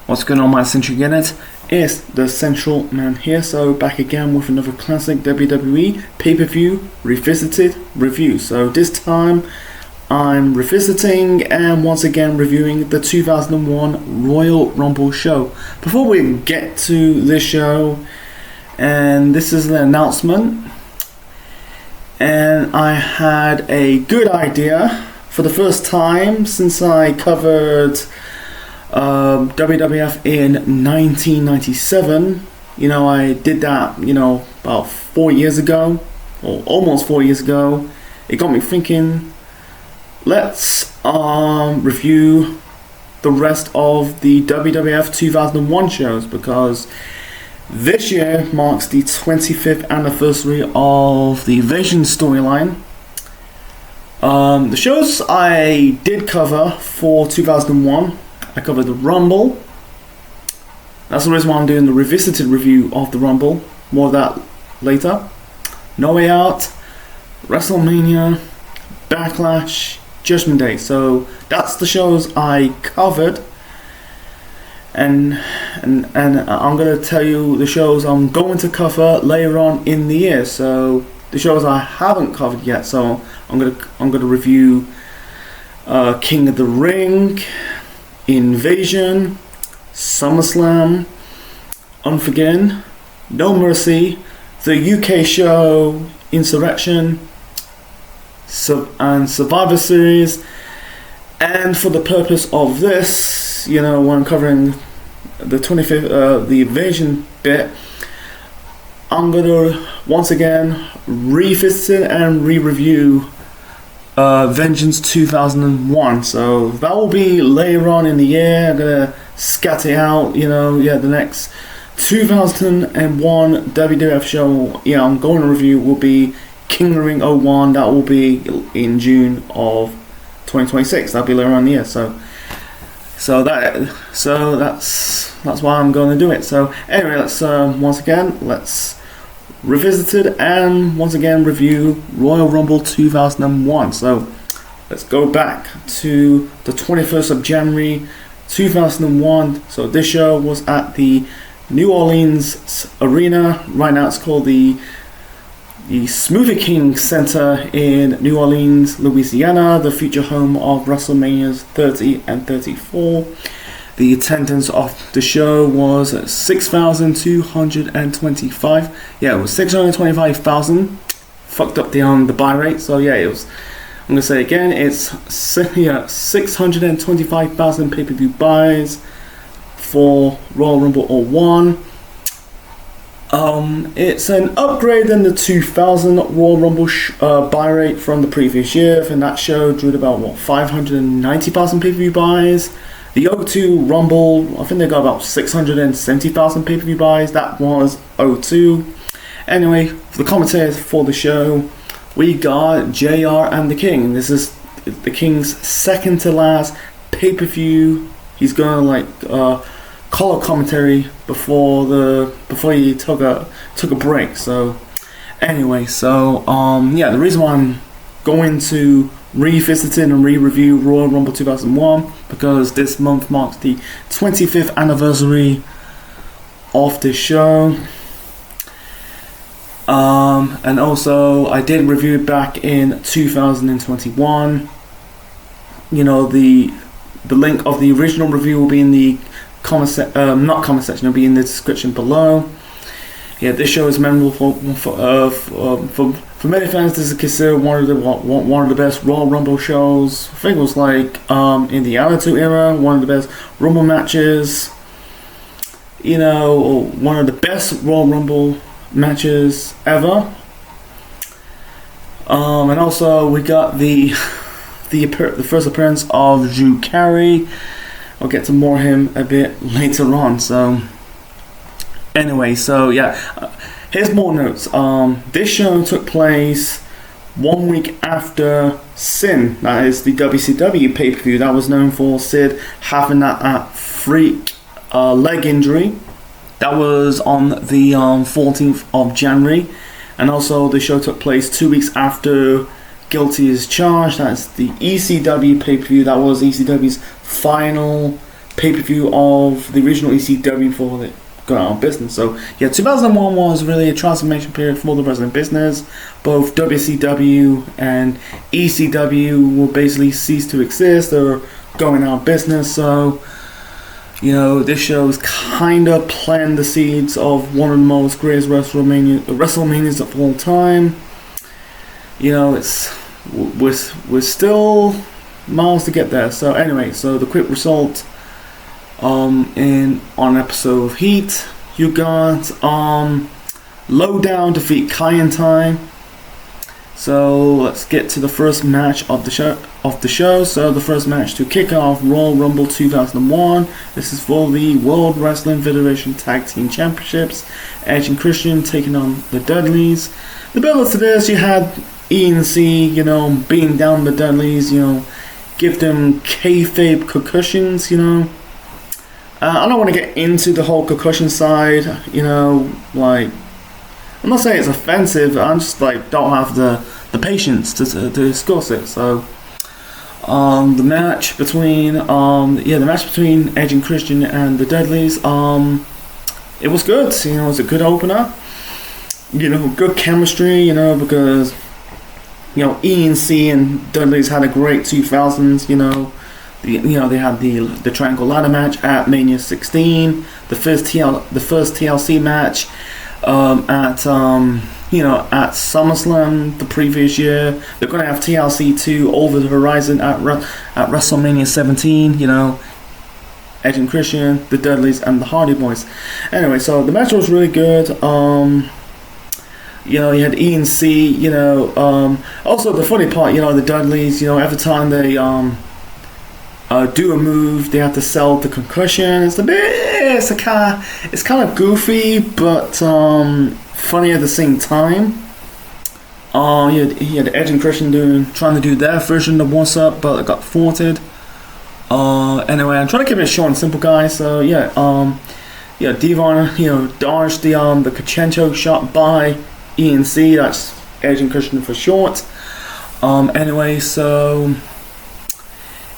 What's going on, my Central Unit? It's the Central Man here, so back again with another classic WWE pay-per-view revisited review. So this time I'm revisiting and once again reviewing the 2001 Royal Rumble show. Before we get to this show, and this is an announcement, and I had a good idea for the first time since I covered WWF in 1997. I did that, about 4 years ago, or almost 4 years ago. It got me thinking, let's review the rest of the WWF 2001 shows, because this year marks the 25th anniversary of the Invasion storyline. The shows I did cover for 2001, I covered the Rumble. That's the reason why I'm doing the revisited review of the Rumble. More of that later. No Way Out, WrestleMania, Backlash, Judgment Day. So that's the shows I covered. And I'm going to tell you the shows I'm going to cover later on in the year. So the shows I haven't covered yet. So I'm going to review King of the Ring, Invasion, SummerSlam, Unforgiven, No Mercy, the UK show, Insurrection, and Survivor Series. And for the purpose of this, when I'm covering the 25th, the Invasion bit, I'm gonna once again revisit and re-review Vengeance 2001. So that will be later on in the year. I'm gonna scatter it out, the next 2001 WWF show I'm going to review will be King of the Ring 01. That will be in June of 2026. That'll be later on in the year. So that's why I'm going to do it. So anyway, let's revisit it and once again review Royal Rumble 2001. So let's go back to the 21st of January 2001. So this show was at the New Orleans Arena. Right now it's called the Smoothie King Center in New Orleans, Louisiana, the future home of WrestleManias 30 and 34. The attendance of the show was 6,225. Yeah, it was 625,000. Fucked up the buy rate. So yeah, it was. I'm gonna say again, it's 625,000 pay-per-view buys for Royal Rumble 01. It's an upgrade in the 2000 Royal Rumble buy rate from the previous year, and that show drew about 590,000 pay-per-view buys. The 02 Rumble, I think they got about 670,000 pay-per-view buys. That was 02. Anyway, for the commentators for the show, we got JR and the King. This is the King's second to last pay-per-view. He's gonna color commentary before he took a break. So anyway, the reason why I'm going to revisit and re-review Royal Rumble 2001 because this month marks the 25th anniversary of the show. And also I did review it back in 2021. The link of the original review will be in the it'll be in the description below. Yeah, this show is memorable for many fans. This is considered one of the best Royal Rumble shows. I think it was in the Attitude Era, one of the best Rumble matches. One of the best Royal Rumble matches ever. And also we got the first appearance of Drew Carey. I'll get to more him a bit later on. So anyway, here's more notes. This show took place 1 week after Sin, that is the WCW pay-per-view that was known for Sid having that freak leg injury. That was on the 14th of January. And also the show took place 2 weeks after Guilty as Charged. That's the ECW pay-per-view. That was ECW's final pay-per-view of the original ECW before they got out of business. So yeah, 2001 was really a transformation period for the wrestling business. Both WCW and ECW will basically cease to exist or going out of business. So this show is kind of planting the seeds of one of the most greatest WrestleManias of all time. We're still miles to get there. So anyway, so the quick result on an episode of Heat, you got Lowdown defeat Kaientai. So let's get to the first match of the show. So the first match to kick off Royal Rumble 2001. This is for the World Wrestling Federation Tag Team Championships. Edge and Christian taking on the Dudleys. The build up to this, you had E&C, beating down the Dudleys, give them kayfabe concussions, I don't want to get into the whole concussion side, I'm not saying it's offensive, I'm just don't have the patience to discuss it. So the match between Edge and Christian and the Dudleys, it was good. It was a good opener. Good chemistry. Because E&C and Dudleys had a great 2000s. They had the Triangle Ladder match at Mania 16. The first TLC match at SummerSlam the previous year. They're going to have TLC 2 over the horizon at WrestleMania 17. Edge and Christian, the Dudleys, and the Hardy Boys. Anyway, so the match was really good. You had E&C. Also the funny part, the Dudleys. Every time they do a move, they have to sell the concussion. It's kind of goofy, but funny at the same time. He had Edge and Christian trying to do their version of What's Up, but it got thwarted. Anyway, I'm trying to keep it short and simple, guys. So Devon, dodged the Kachenko shot by E&C. That's Edge and Christian for short. Anyway, so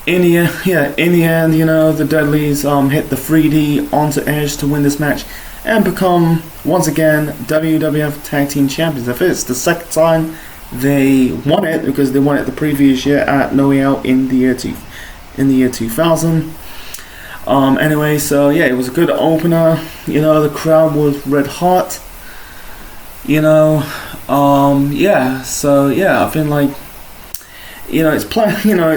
in the end, the Dudleys hit the 3D onto Edge to win this match and become once again WWF Tag Team Champions. If it's the second time they won it, because they won it the previous year at No Way Out in the year 2000. Anyway, so it was a good opener. The crowd was red hot. I've been it's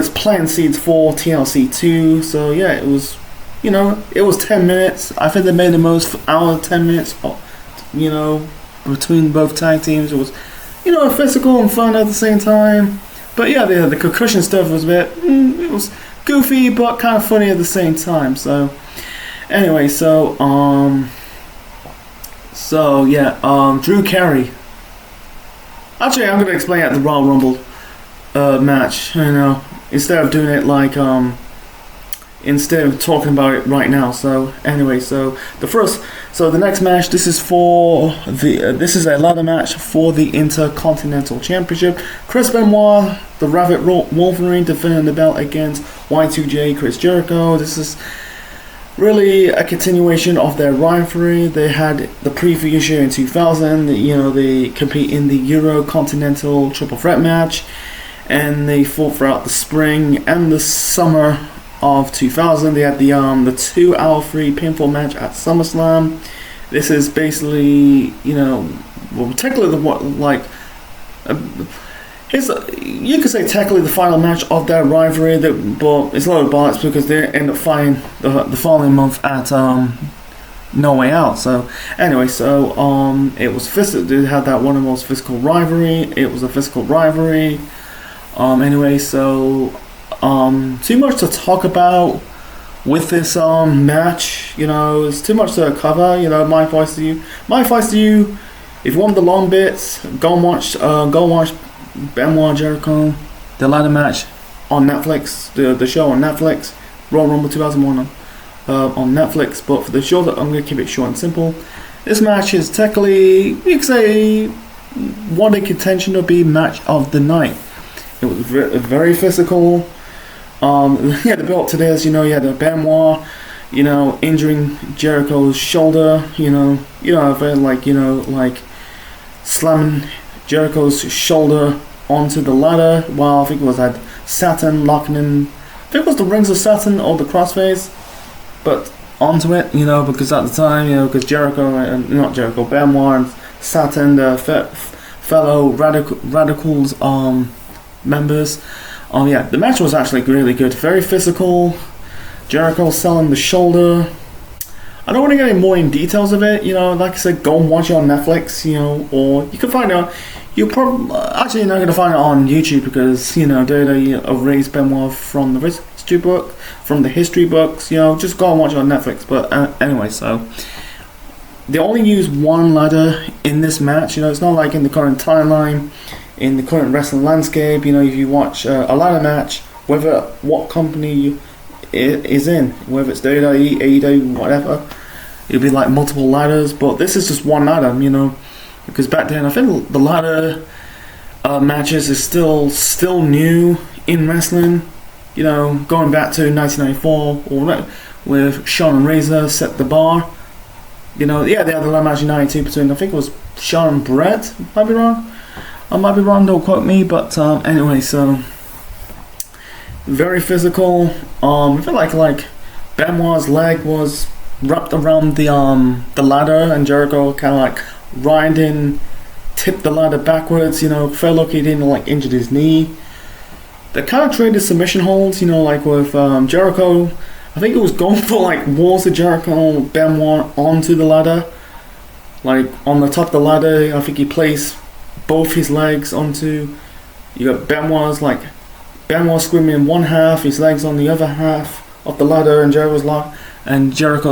playing seeds for TLC 2. So it was, it was 10 minutes. I think they made the most out of 10 minutes. Between both tag teams, it was, physical and fun at the same time. But the concussion stuff was a bit, it was goofy but kind of funny at the same time. So anyway, Drew Carey. Actually, I'm gonna explain at the Royal Rumble match. Instead of doing it instead of talking about it right now. So anyway, the next match. This is a ladder match for the Intercontinental Championship. Chris Benoit, the Rabbit Wolverine, defending the belt against Y2J Chris Jericho. This is really a continuation of their rivalry. They had the previous year in 2000. They compete in the Euro Continental Triple Threat match, and they fought throughout the spring and the summer of 2000. They had the 2-hour free pinfall match at SummerSlam. This is basically, technically you could say technically the final match of their rivalry. But it's a lot of bollocks because they end up fighting the following month at No Way Out. So anyway, it was physical. They had that one of the most physical rivalry. It was a physical rivalry. Too much to talk about with this match. It's too much to cover. My advice to you. If you want the long bits, go watch Benoit Jericho, the ladder match on Netflix. The show on Netflix, Royal Rumble 2001 on Netflix. But for the show, I'm going to keep it short and simple. This match is technically, you could say, one in contention to be match of the night. It was very physical. The build to this, you had the Benoit, you know, injuring Jericho's shoulder, like slamming Jericho's shoulder onto the ladder while I think it was had Saturn locking in, I think it was the rings of Saturn or the crossface, but onto it, because at the time, because Benoit and Saturn, the fellow radicals members, the match was actually really good, very physical. Jericho selling the shoulder. I don't want to get any more in details of it, like I said, go and watch it on Netflix, or you can find out. You're probably actually not going to find it on YouTube because they erased Benoit from the history books. Just go and watch it on Netflix. But anyway, so they only use one ladder in this match. It's not like in the current timeline, in the current wrestling landscape. If you watch a ladder match, whether what company is in, whether it's WWE, AEW, whatever, it'll be like multiple ladders. But this is just one ladder. Because back then, I think the ladder matches is still new in wrestling. Going back to 1994, or with Shawn and Razor set the bar. They had the ladder match in '92 between, I think it was Shawn and Brett. I might be wrong. Don't quote me. But anyway, so very physical. I feel like Benoit's leg was wrapped around the ladder, and Jericho kind of like riding, tipped the ladder backwards, felt like he didn't injured his knee. They kind of traded submission holds, like with Jericho. I think it was going for walls of Jericho, Benoit onto the ladder. On the top of the ladder, I think he placed both his legs onto, you got Benoit screaming in one half, his legs on the other half of the ladder, and Jericho's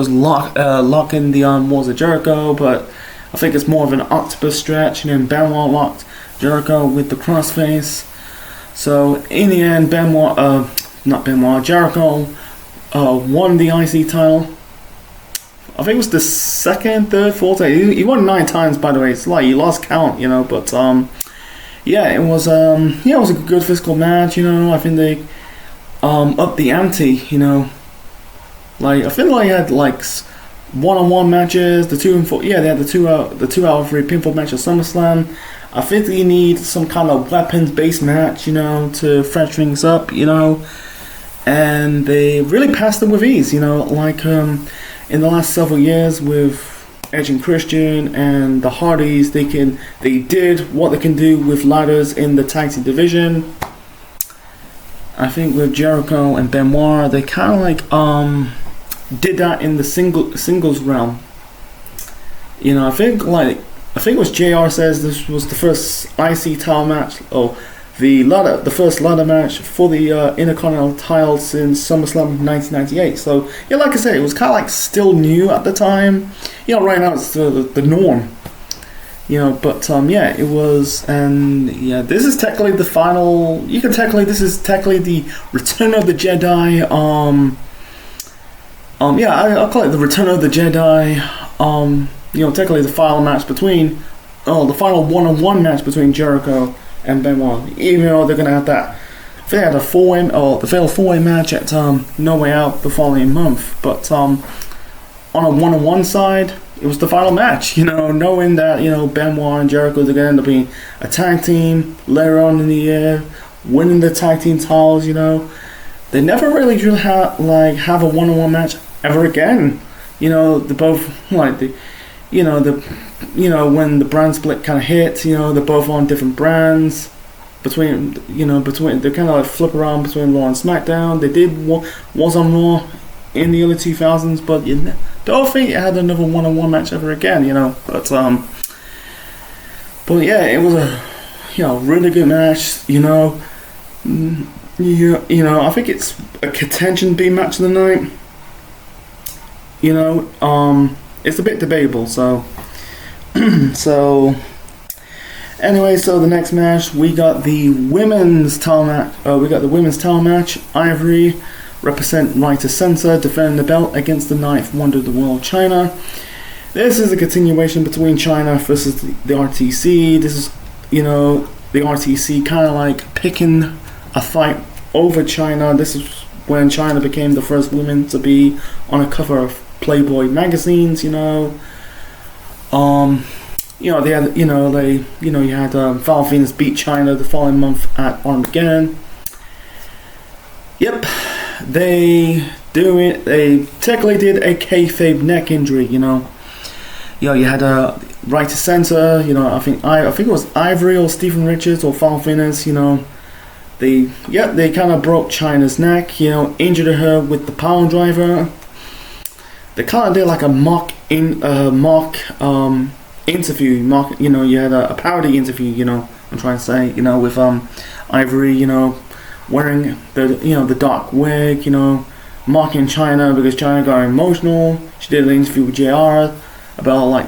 locking the walls of Jericho, but I think it's more of an octopus stretch, and then Benoit locked Jericho with the crossface. So in the end, Jericho won the IC title. I think it was the second, third, fourth. He won 9 times, by the way. It's like he lost count, But it was a good physical match. I think they upped the ante. I feel like he had one-on-one matches, the 2 and 4. Yeah, they had the 2 out of 3 pinfall match at SummerSlam. I think you need some kind of weapons-based match, to fresh things up, and they really passed them with ease, in the last several years with Edge and Christian and the Hardys, they did what they can do with ladders in the tag team division. I think with Jericho and Benoit, they kind of did that in the singles realm. I think it was JR says this was the first IC title match, the first ladder match for the Intercontinental title since SummerSlam 1998. So like I said, it was kind of still new at the time. Right now it's the norm. But it was, and this is technically the final. This is technically the Return of the Jedi. I'll call it the Return of the Jedi. Technically the final match between, the final one-on-one match between Jericho and Benoit. Even though they're gonna have that, they had the fatal 4-way match at No Way Out the following month. But on a one-on-one side, it was the final match. Knowing that Benoit and Jericho are gonna end up being a tag team later on in the year, winning the tag team titles. They never really have a one-on-one match ever again. They both when the brand split kind of hit, they're both on different brands. They kind of flip around between Raw and SmackDown. They did was on Raw in the early 2000s, but don't think it had another one-on-one match ever again. But it was a really good match. I think it's a contention B match of the night. It's a bit debatable, so anyway, so the next match, we got the women's title match. Ivory represent Right to Censor, defending the belt against the ninth wonder of the world, China. This is a continuation between China versus the RTC. This is, the RTC kind of picking a fight over China. This is when China became the first woman to be on a cover of Playboy magazines. They had, you had Val Venus beat China the following month at Armageddon. Yep, they technically did a kayfabe neck injury. You had a right to center. I think it was Ivory or Stephen Richards or Val Venus. They kind of broke China's neck. Injured her with the power driver. They kind of did like a mock interview. You had a parody interview. I'm trying to say. With Ivory. Wearing the dark wig. Mocking China because China got emotional. She did an interview with JR about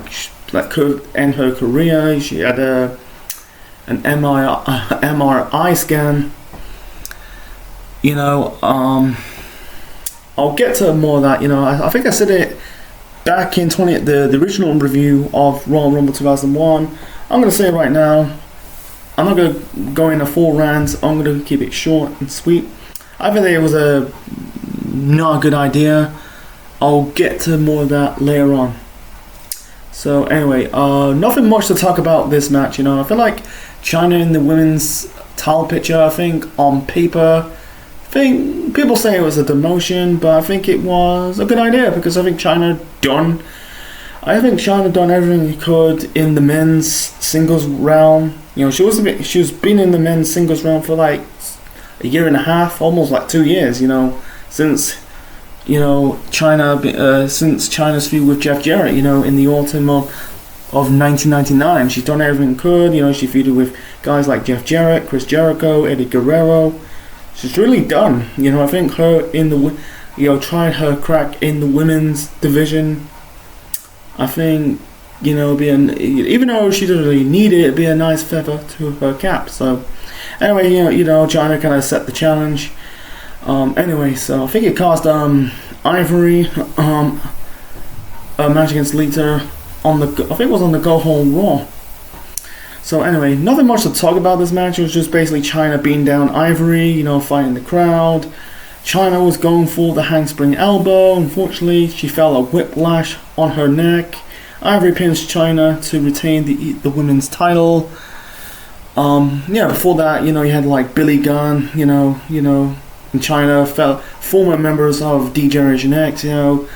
that could end her career. She had an MRI scan. I'll get to more of that. I think I said it back in the original review of Royal Rumble 2001. I'm gonna say it right now. I'm not gonna go into full rants. I'm gonna keep it short and sweet. I think it was not a good idea. I'll get to more of that later on. So anyway, nothing much to talk about this match. I feel like China in the women's title picture. I think on paper, people say it was a demotion, but I think it was a good idea because I think China done everything she could in the men's singles realm. She was been in the men's singles realm for like a year and a half, almost like 2 years. Since since China's feud with Jeff Jarrett. In the autumn of 1999, she's done everything could. She feuded with guys like Jeff Jarrett, Chris Jericho, Eddie Guerrero. She's really done. I think her in the trying her crack in the women's division. I think even though she doesn't really need it, it'd be a nice feather to her cap. So anyway, China kind of set the challenge. Anyway, so I think it caused Ivory a match against Lita on the Go Home Raw. So anyway, nothing much to talk about this match. It was just basically China beating down Ivory, fighting the crowd. China was going for the handspring elbow. Unfortunately, she felt a whiplash on her neck. Ivory pins China to retain the women's title. Before that, you had like Billy Gunn, in China, former members of D-Generation X, you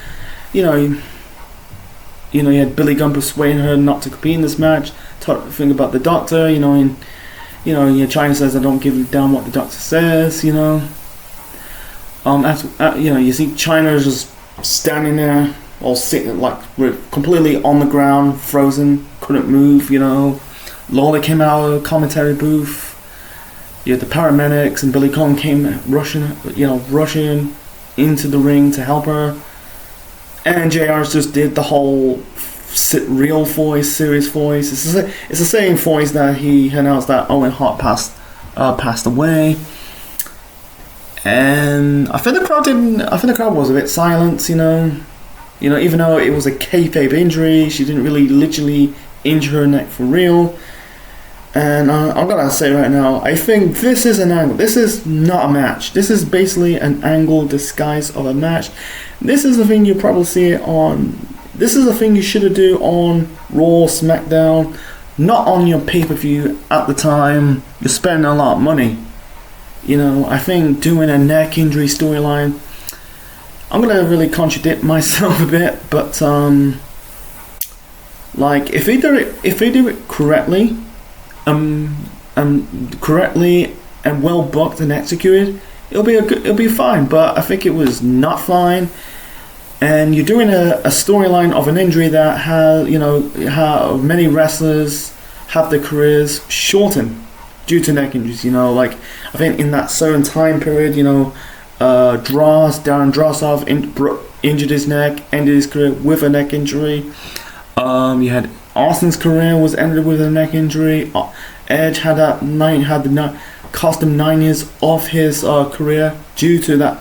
had Billy Gunn persuading her not to compete in this match. Think about the doctor, China says, I don't give a damn what the doctor says, you see China is just standing there, all sitting like completely on the ground, frozen, couldn't move, Lola came out of the commentary booth. The paramedics and Billy Gunn came rushing into the ring to help her. And JR just did the whole real voice, serious voice. It's the same voice that he announced that Owen Hart passed away. And I think the crowd was a bit silent, even though it was a kayfabe injury, she didn't really literally injure her neck for real. And I'm gonna say right now, I think this is an angle. This is not a match. This is basically an angle disguise of a match. This is the thing you probably see it on. This is the thing you should do on Raw, SmackDown, not on your pay-per-view at the time. You're spending a lot of money. I think doing a neck injury storyline. I'm gonna really contradict myself a bit, but if they do it correctly. Correctly and well booked and executed, it'll be fine. But I think it was not fine, and you're doing a storyline of an injury that how many wrestlers have their careers shortened due to neck injuries. I think in that certain time period, Darren Drossov injured his neck, ended his career with a neck injury. You had Austin's career was ended with a neck injury. Edge cost him 9 years of his career due to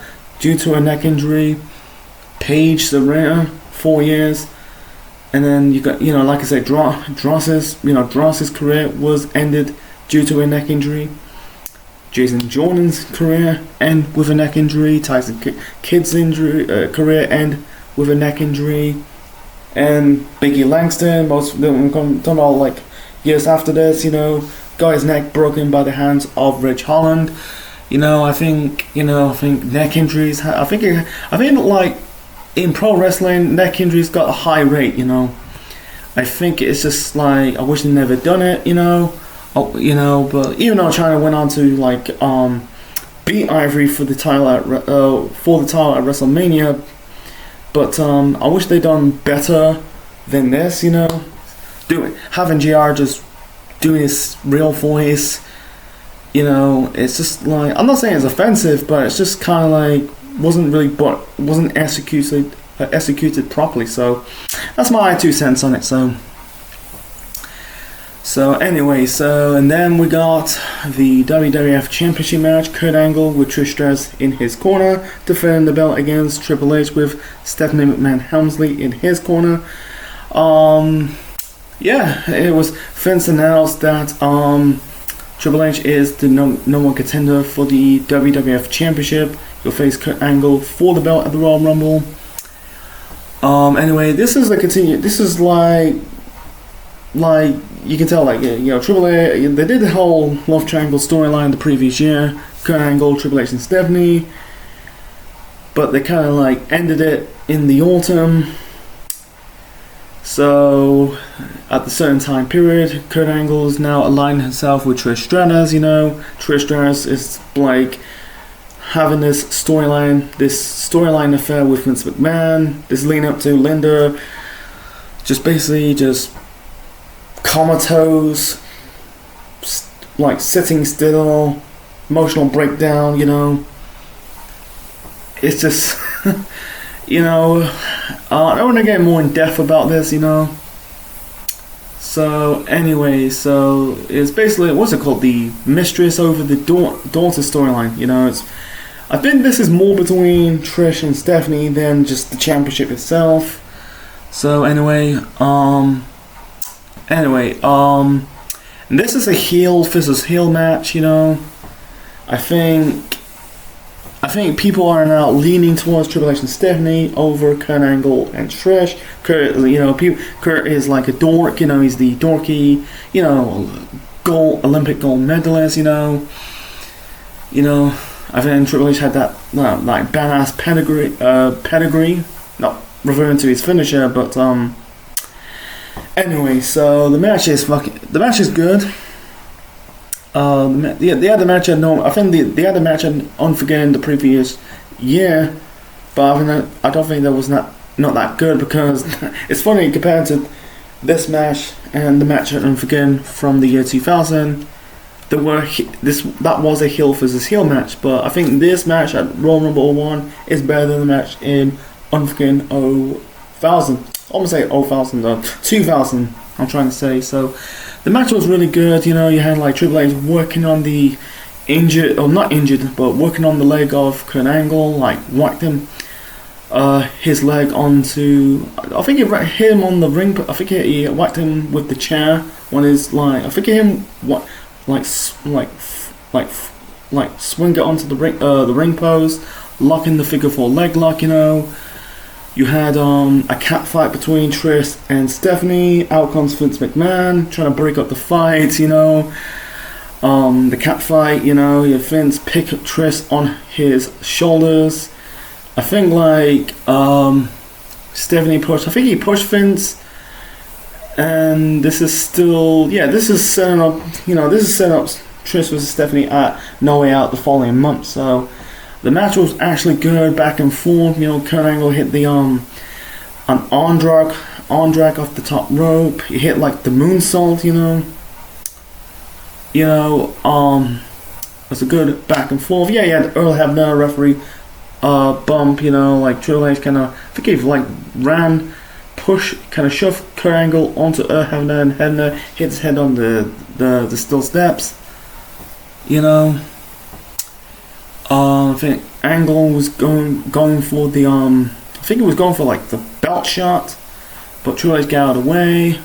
a neck injury. Paige Serena 4 years, and then you got like I said, Dross's career was ended due to a neck injury. Jason Jordan's career end with a neck injury. Tyson Kidd's career end with a neck injury. And Biggie Langston, most of them come about like years after this, got his neck broken by the hands of Ridge Holland. I think neck injuries. I think like in pro wrestling, neck injuries got a high rate. I think it's just like I wish they never done it. But even though China went on to like beat Ivory for the title at WrestleMania, but I wish they done better than this. Having JR just doing his real voice. It's just like, I'm not saying it's offensive, but it's just kind of like wasn't executed properly. So that's my 2 cents on it. So anyway, and then we got the WWF Championship match. Kurt Angle with Trish Stratus in his corner, defending the belt against Triple H with Stephanie McMahon Helmsley in his corner. It was Vince announced that Triple H is the number one contender for the WWF Championship. He'll face Kurt Angle for the belt at the Royal Rumble. Anyway, this is like you can tell, like, Triple H, they did the whole love triangle storyline the previous year, Kurt Angle, Triple H and Stephanie, but they kind of like ended it in the autumn. So at the certain time period, Kurt Angle is now aligning himself with Trish Stratus. Trish Stratus is like having this storyline affair with Vince McMahon, this lean up to Linda, just comatose, like sitting still, emotional breakdown. It's just I don't want to get more in depth about this. So anyway, it's basically, what's it called, the mistress over the daughter storyline. I think this is more between Trish and Stephanie than just the championship itself. So anyway, this is a heel versus heel match. I think people are now leaning towards Triple H and Stephanie over Kurt Angle and Trish. Kurt is like a dork. He's the dorky, Olympic gold medalist. I think Triple H had that like badass pedigree. Not referring to his finisher, but anyway. So the match is good. The other match I think the other match at Unforgiven the previous year, but I don't think that was not that good, because it's funny compared to this match and the match at Unforgiven from the year 2000. That was a heel versus heel match, but I think this match at Royal Rumble 01 is better than the match in Unforgiven 2000. I almost say 2000 though, 2000. I'm trying to say. So the match was really good. You had like Triple H working on the working on the leg of Kurt Angle, like whacked him his leg onto, I think he hit him on the ring. I think he whacked him with the chair when his like, I think him swing it onto the ring post, locking the figure 4 leg lock. You had a cat fight between Trish and Stephanie. Out comes Vince McMahon trying to break up the fight. The cat fight. You had Vince pick up Trish on his shoulders. I think like Stephanie pushed. I think he pushed Vince. And this is still, this is setting up. This is setting up Trish versus Stephanie at No Way Out the following month. So the match was actually good, back and forth. Kurt Angle hit the an arm drag off the top rope. He hit like the moonsault. It's a good back and forth. Yeah, he had Earl Hebner referee bump. Like Triple H kind of, I think he like shoved Kurt Angle onto Earl Hebner, and Hebner hit his head on the steel steps. I think Angle was going for the I think he was going for like the belt shot, but Triple H got out of the way.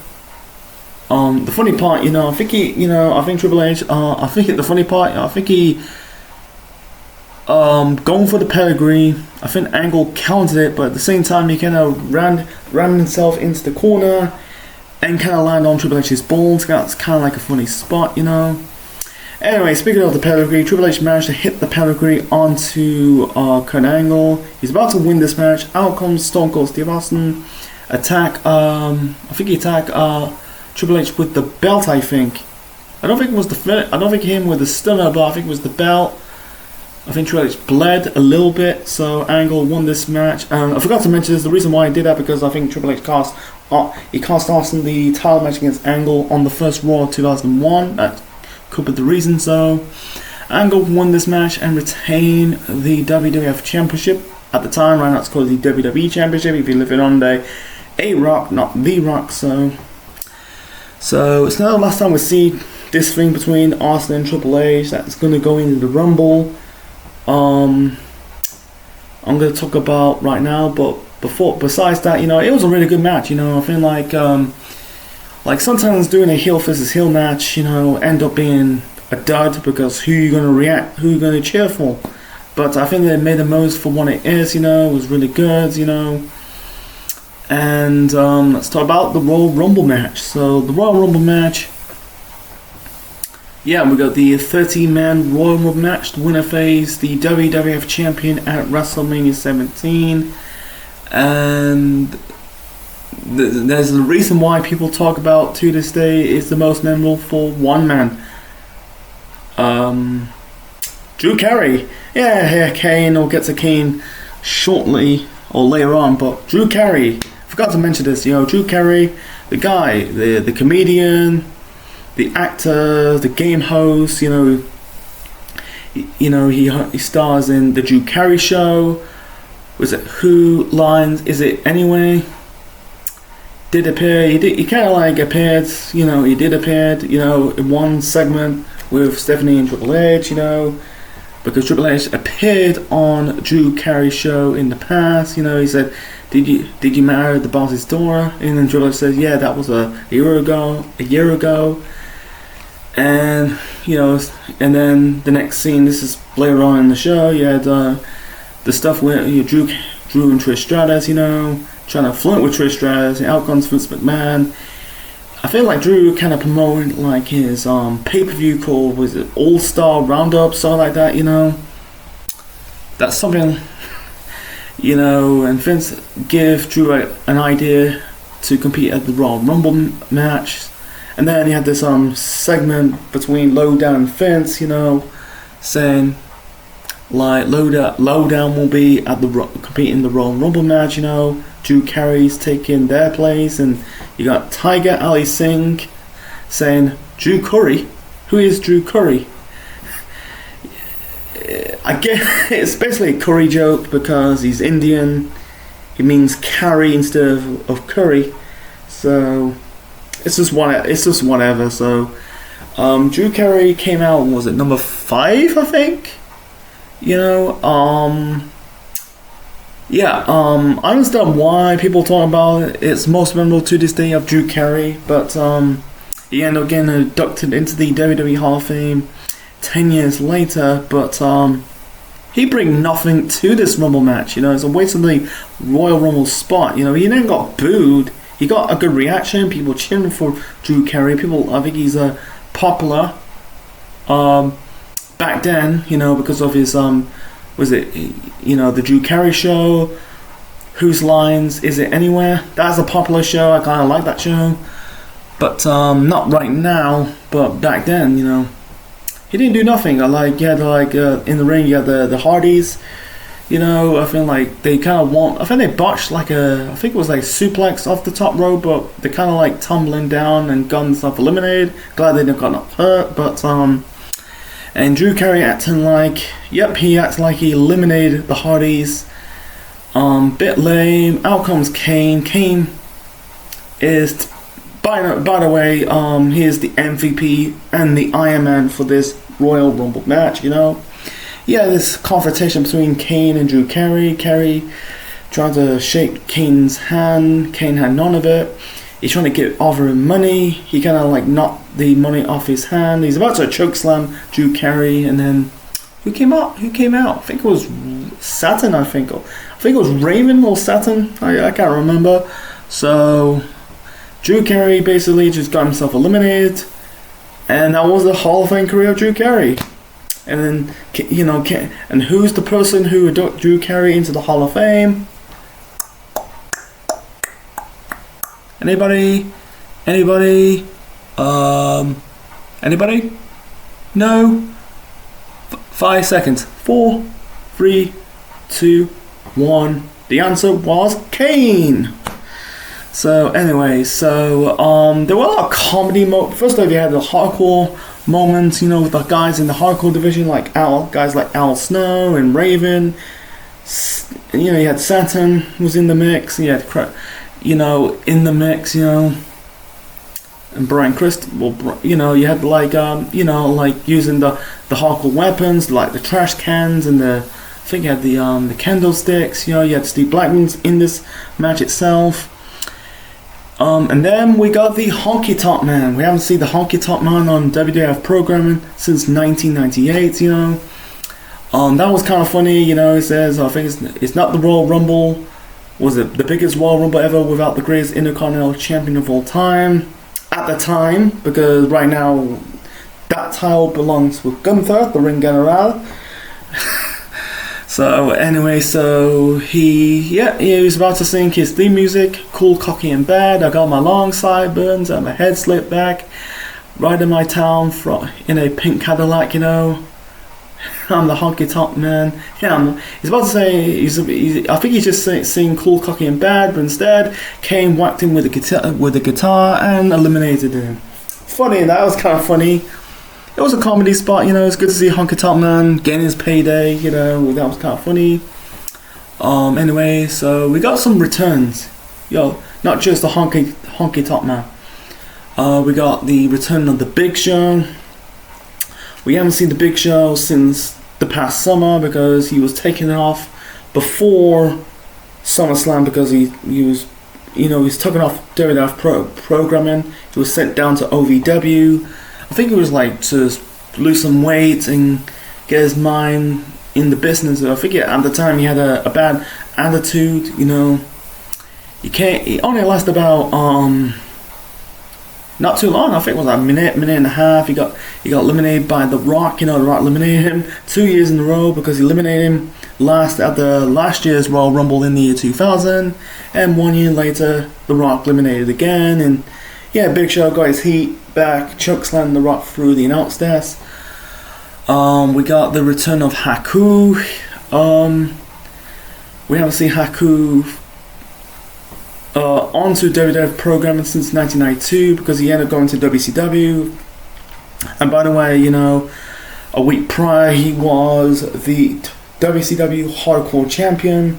The funny part, I think I think Triple H, I think the funny part, I think he, going for the pedigree. I think Angle counted it, but at the same time, he kind of ran himself into the corner and kind of landed on Triple H's balls. That's kind of like a funny spot, Anyway, speaking of the pedigree, Triple H managed to hit the pedigree onto Kurt Angle. He's about to win this match. Out comes Stone Cold Steve Austin. I think he attacked Triple H with the belt. I don't think it was I don't think him with the stunner, but I think it was the belt. I think Triple H bled a little bit, so Angle won this match. I forgot to mention this. The reason why I did that because I think Triple H cost Austin the title match against Angle on the first Raw 2001. That could be the reason. So Angle won this match and retained the WWF Championship. At the time, right now it's called the WWE Championship if you live it on the A-Rock, not The Rock. So it's not the last time we see this thing between Austin and Triple H. That's going to go into the Rumble. I'm going to talk about right now, but besides that, it was a really good match. I feel like sometimes doing a heel versus heel match, end up being a dud because who you going to cheer for. But I think they made the most for what it is. It was really good. And let's talk about the Royal Rumble match. So the Royal Rumble match. Yeah, we got the 30-man Royal Rumble match. The winner faced the WWF Champion at WrestleMania 17. And there's a reason why people talk about to this day is the most memorable for one man. Drew Carey. Yeah, Kane. We'll get to Kane shortly or later on. But Drew Carey. Forgot to mention this. Drew Carey, the guy, the comedian, the actor, the game host. He stars in the Drew Carey Show. Was it Who Lines? Is it Anyway? Did appear. He kind of like appeared. He did appear. In one segment with Stephanie and Triple H. Because Triple H appeared on Drew Carey's show in the past. He said, "Did you marry the boss's daughter?" And then Triple H says, "Yeah, that was a year ago." And and then the next scene. This is later on in the show. You had the stuff where Drew and Trish Stratus, trying to flirt with Trish Stratus. And out comes Vince McMahon. I feel like Drew kind of promoted like his pay-per-view called, was it All-Star Roundup, something like that, That's something, and Vince gave Drew an idea to compete at the Royal Rumble match. And then he had this segment between Lowdown and Vince, saying like Lowdown will be at competing in the Royal Rumble match, Drew Carey's taking their place, and you got Tiger Ali Singh saying Drew Curry. Who is Drew Curry? I guess it's basically a curry joke because he's Indian. It means carry instead of curry. So it's just whatever. So Drew Carey came out, was it number 5, I think? I understand why people talk about it. It's most memorable to this day of Drew Carey, but he ended up getting inducted into the WWE Hall of Fame 10 years later, but he bring nothing to this Rumble match. It's a waste of the Royal Rumble spot. He then got booed. He got a good reaction, people cheering for Drew Carey. I think he's popular back then, because of his was it, the Drew Carey Show, Whose Lines, Is It Anywhere? That's a popular show. I kind of like that show. But not right now, but back then, he didn't do nothing. You had in the ring, you had the Hardys. I feel like they kind of I think they botched I think it was like suplex off the top rope, but they kind of like tumbling down and got themselves eliminated. Glad they didn't got hurt, but and Drew Carey acting like, he acts like he eliminated the Hardys. Bit lame. Out comes Kane. Kane is, by the way, he is the MVP and the Iron Man for this Royal Rumble match. This confrontation between Kane and Drew Carey. Carey tried to shake Kane's hand. Kane had none of it. He's trying to offer him money. He kind of like knocked the money off his hand. He's about to choke slam Drew Carey, and then who came out? I think it was Saturn. I think it was Raven or Saturn. I can't remember. So Drew Carey basically just got himself eliminated, and that was the Hall of Fame career of Drew Carey. And then and who's the person who inducted Drew Carey into the Hall of Fame? Anybody? Anybody? No? 5 seconds. 4, 3, 2, 1. The answer was Kane. So anyway, there were a lot of comedy first off, you had the hardcore moments, with the guys in the hardcore division, like guys like Al Snow and Raven. You had Saturn was in the mix. You had in the mix, and Brian Christ. Well, you had like using the hardcore weapons, like the trash cans and I think you had the candlesticks. You had Steve Blackman's in this match itself. And then we got the Honky Tonk Man. We haven't seen the Honky Tonk Man on WWF programming since 1998. That was kind of funny. It says I think it's not the Royal Rumble. Was it the biggest Royal Rumble ever without the greatest Intercontinental Champion of all time at the time? Because right now that title belongs with Gunther, the Ring General. So anyway, he was about to sing his theme music, Cool, Cocky and Bad. I got my long sideburns and my head slicked back, riding my town in a pink Cadillac, I'm the Honky Tonk Man. Yeah, he's about to say, I think he's just singing Cool, Cocky and Bad, but instead Kane whacked him with the guitar and eliminated him. Funny, that was kind of funny. It was a comedy spot, it's good to see Honky Tonk Man getting his payday, that was kind of funny. Anyway, so we got some returns. Not just the Honky Tonk Man. We got the return of the Big Show. We haven't seen the Big Show since the past summer because he was taken off before SummerSlam because he was, he's taken off WWF programming. He was sent down to OVW. I think it was like to lose some weight and get his mind in the business. I think at the time he had a bad attitude. He only lasted about not too long. I think it was like a minute and a half. He got eliminated by The Rock. The Rock eliminated him 2 years in a row because he eliminated him at the last year's Royal Rumble in the year 2000, and 1 year later The Rock eliminated again. And Big Show got his heat back, chokeslammed The Rock through the announce desk. We got the return of Haku. We haven't seen Haku onto WWF programming since 1992 because he ended up going to WCW. And by the way, a week prior he was the WCW Hardcore Champion.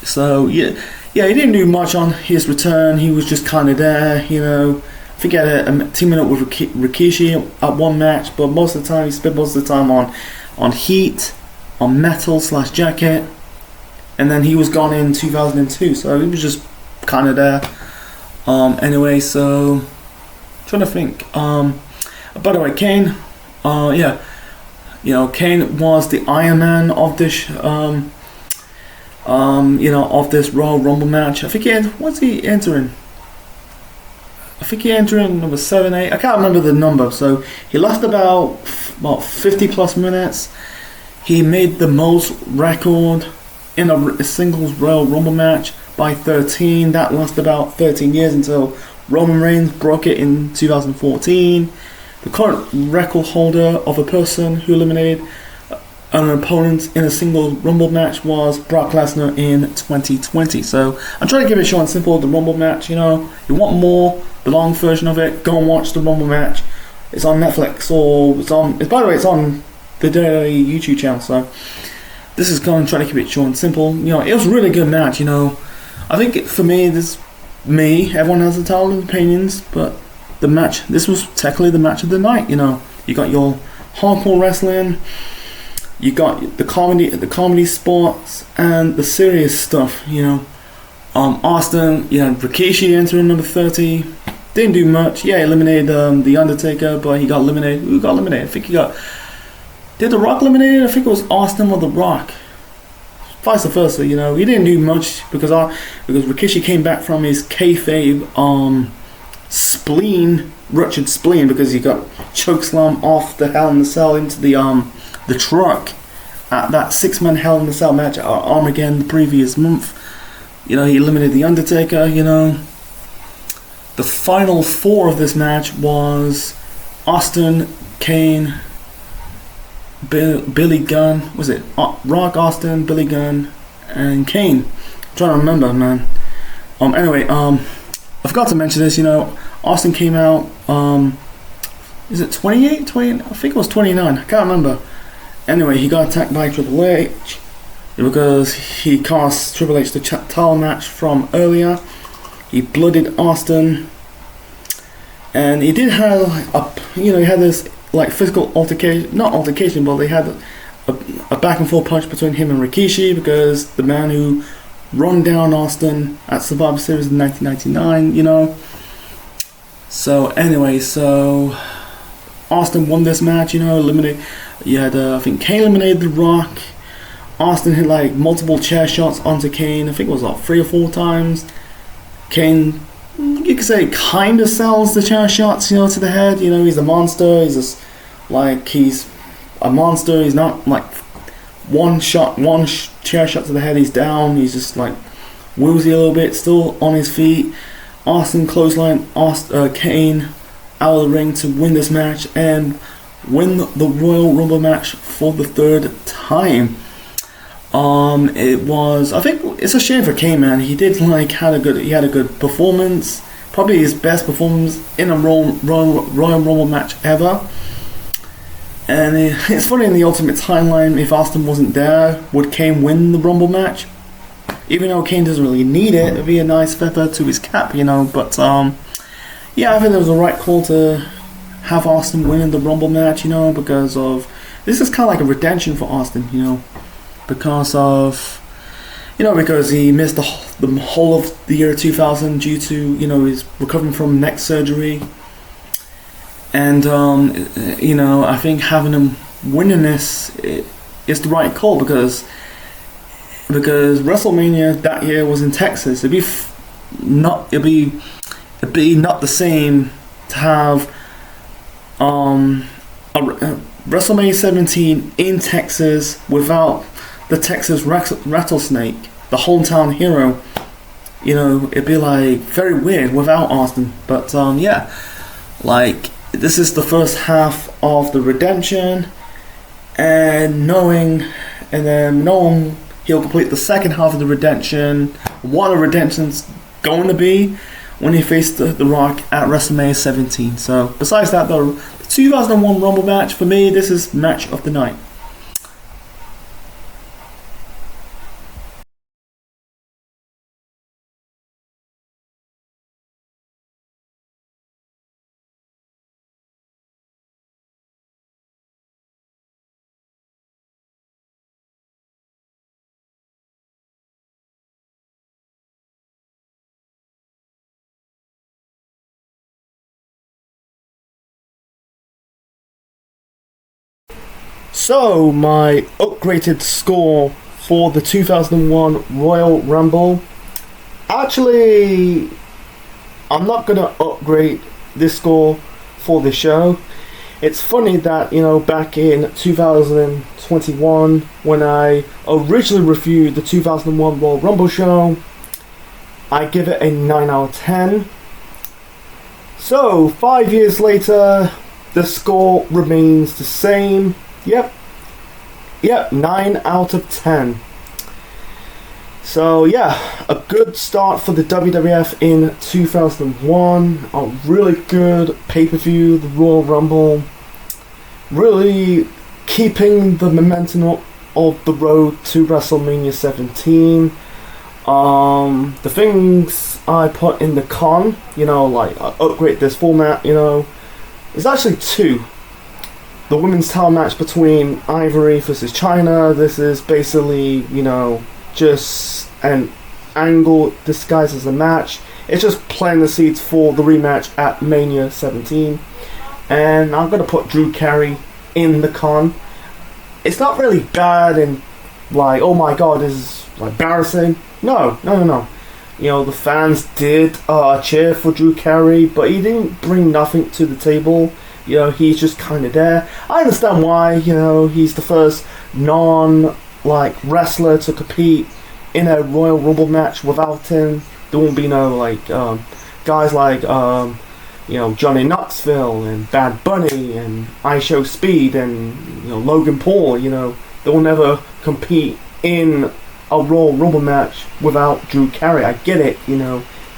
So he didn't do much on his return. He was just kind of there, I think he had a teaming up with Rikishi at one match, but most of the time he spent most of the time on Heat, on Metal / Jacket, and then he was gone in 2002. So he was just kind of there. Anyway, so trying to think. By the way, Kane. Kane was the Iron Man of this. Of this Royal Rumble match. I think what's he entering? I think he entered in number 7, 8. I can't remember the number. So he lasted about 50 plus minutes. He made the most record in a singles Royal Rumble match by 13. That lasted about 13 years until Roman Reigns broke it in 2014. The current record holder of a person who eliminated an opponent in a single Rumble match was Brock Lesnar in 2020. So I'm trying to keep it short and simple. The Rumble match, you want more, the long version of it, go and watch the Rumble match. It's on Netflix, or by the way, it's on the Daily YouTube channel. So this is going to try to keep it short and simple. It was a really good match. I think for me, everyone has a thousand opinions, but this was technically the match of the night. You got your hardcore wrestling. You got the comedy spots and the serious stuff, Austin, you had Rikishi entering number 30. Didn't do much. Yeah, eliminated the Undertaker, but he got eliminated. Who got eliminated? I think he got. Did The Rock eliminated? I think it was Austin or The Rock. Vice versa, you know. He didn't do much because Rikishi came back from his kayfabe spleen, ruptured spleen, because he got chokeslam off the Hell in the Cell into the truck at that 6-man Hell in the Cell match at Armageddon the previous month. You know, he eliminated the Undertaker. You know, the final 4 of this match was Austin, Kane, Billy Gunn. Was it Rock, Austin, Billy Gunn, and Kane? I'm trying to remember, man. Anyway, I forgot to mention this. You know, Austin came out. Is it 28? 20? I think it was 29. I can't remember. Anyway, he got attacked by Triple H because he cost Triple H the title match from earlier. He blooded Austin, and he did have he had this like physical altercation, not altercation, but they had a back and forth punch between him and Rikishi, because the man who run down Austin at Survivor Series in 1999, you know. So anyway, so Austin won this match, you know, eliminated. You had, I think Kane eliminated The Rock. Austin hit like multiple chair shots onto Kane. I think it was like 3 or 4 times. Kane, you could say, kind of sells the chair shots, you know, to the head. You know, he's a monster. He's just like, he's a monster. He's not like one chair shot to the head, he's down. He's just like woozy a little bit, still on his feet. Austin clothesline Kane out of the ring to win this match and win the Royal Rumble match for the 3rd time. It was, I think it's a shame for Kane, man. He did like had a good performance, probably his best performance in a Royal Rumble match ever. And it's funny, in the Ultimate Timeline, if Austin wasn't there, would Kane win the Rumble match? Even though Kane doesn't really need it, it'd be a nice feather to his cap, you know. But yeah, I think it was the right call to have Austin winning the Rumble match, you know, because of this is kind of like a redemption for Austin, you know, because he missed the whole of the year 2000 due to, you know, his recovering from neck surgery. And you know, I think having him winning this is the right call, because WrestleMania that year was in Texas. It'd be not the same to have WrestleMania 17 in Texas without the Texas rattlesnake, the hometown hero. You know, it'd be like very weird without Austin. But yeah, like, this is the first half of the redemption, and knowing he'll complete the second half of the redemption. What the redemption's going to be when he faced the Rock at WrestleMania 17. So besides that, the 2001 Rumble match, for me, this is match of the night. So, my upgraded score for the 2001 Royal Rumble. Actually, I'm not going to upgrade this score for the show. It's funny that, you know, back in 2021, when I originally reviewed the 2001 Royal Rumble show, I give it a 9 out of 10. So, 5 years later, the score remains the same. Yep, 9 out of 10. So yeah, a good start for the WWF in 2001. A really good pay-per-view, the Royal Rumble. Really keeping the momentum up of the road to WrestleMania 17. The things I put in the con, you know, like upgrade this format, you know, is actually 2. The women's title match between Ivory versus China. This is basically, you know, just an angle disguised as a match. It's just planting the seeds for the rematch at Mania 17. And I'm going to put Drew Carey in the con. It's not really bad and like, oh my god, this is like embarrassing. No. You know, the fans did cheer for Drew Carey, but he didn't bring nothing to the table. You know, he's just kind of there. I understand why. You know, he's the first wrestler to compete in a Royal Rumble match. Without him, there won't be no guys like Johnny Knoxville and Bad Bunny and IShow Speed and Logan Paul. You know, they will never compete in a Royal Rumble match without Drew Carey. I get it,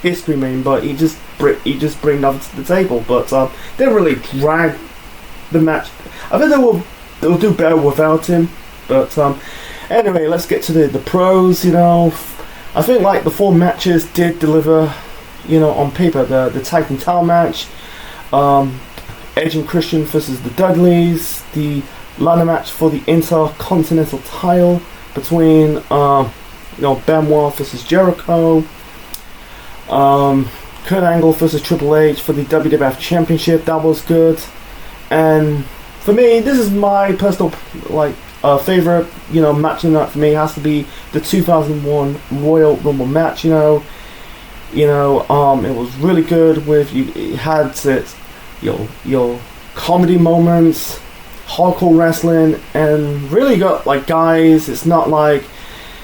history man, but he just bring nothing to the table. But they didn't really drag the match. I think they'll do better without him. But anyway, let's get to the pros. I think like the 4 matches did deliver. On paper, the tag team title match, Edge and Christian versus the Dudleys, the ladder match for the Intercontinental title between Benoit versus Jericho, Kurt Angle versus Triple H for the WWF Championship. That was good. And for me, this is my personal favorite match of the night. For me, it has to be the 2001 Royal Rumble match. It was really good. It had your comedy moments, hardcore wrestling, and really got guys. It's not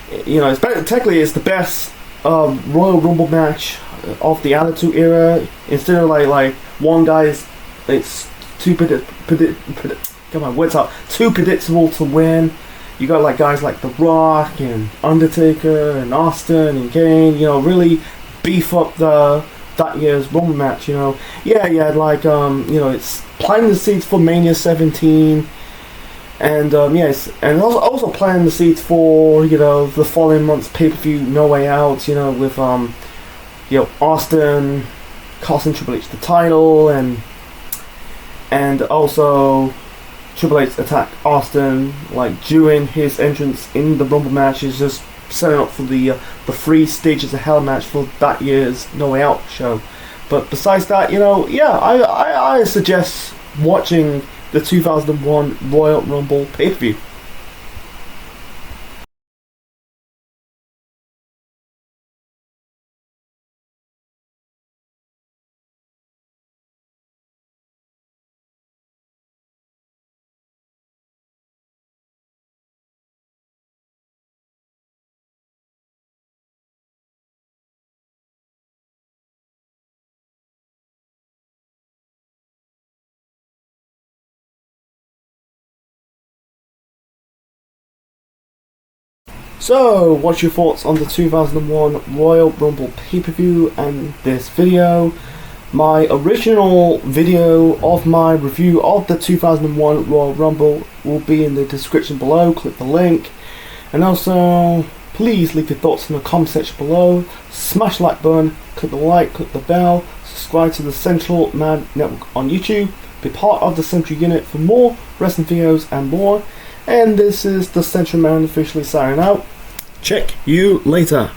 it's better. Technically, it's the best Royal Rumble match of the Attitude Era. Instead of one guy's, it's too too predictable to win. You got guys like The Rock and Undertaker and Austin and Kane. Really beef up that year's Rumble match. It's planting the seeds for Mania 17. And yes, and also planting the seeds for the following month's pay-per-view No Way Out. With Austin costing Triple H the title, and also Triple H attack Austin during his entrance in the Rumble match. Is just setting up for the 3 stages of Hell match for that year's No Way Out show. But besides that, I suggest watching the 2001 Royal Rumble pay-per-view. So, what's your thoughts on the 2001 Royal Rumble pay-per-view and this video? My original video of my review of the 2001 Royal Rumble will be in the description below. Click the link. And also, please leave your thoughts in the comment section below. Smash the like button, click the like, click the bell, subscribe to the Central Man Network on YouTube. Be part of the Central Unit for more wrestling videos and more. And this is the Central Man officially signing out. Check you later.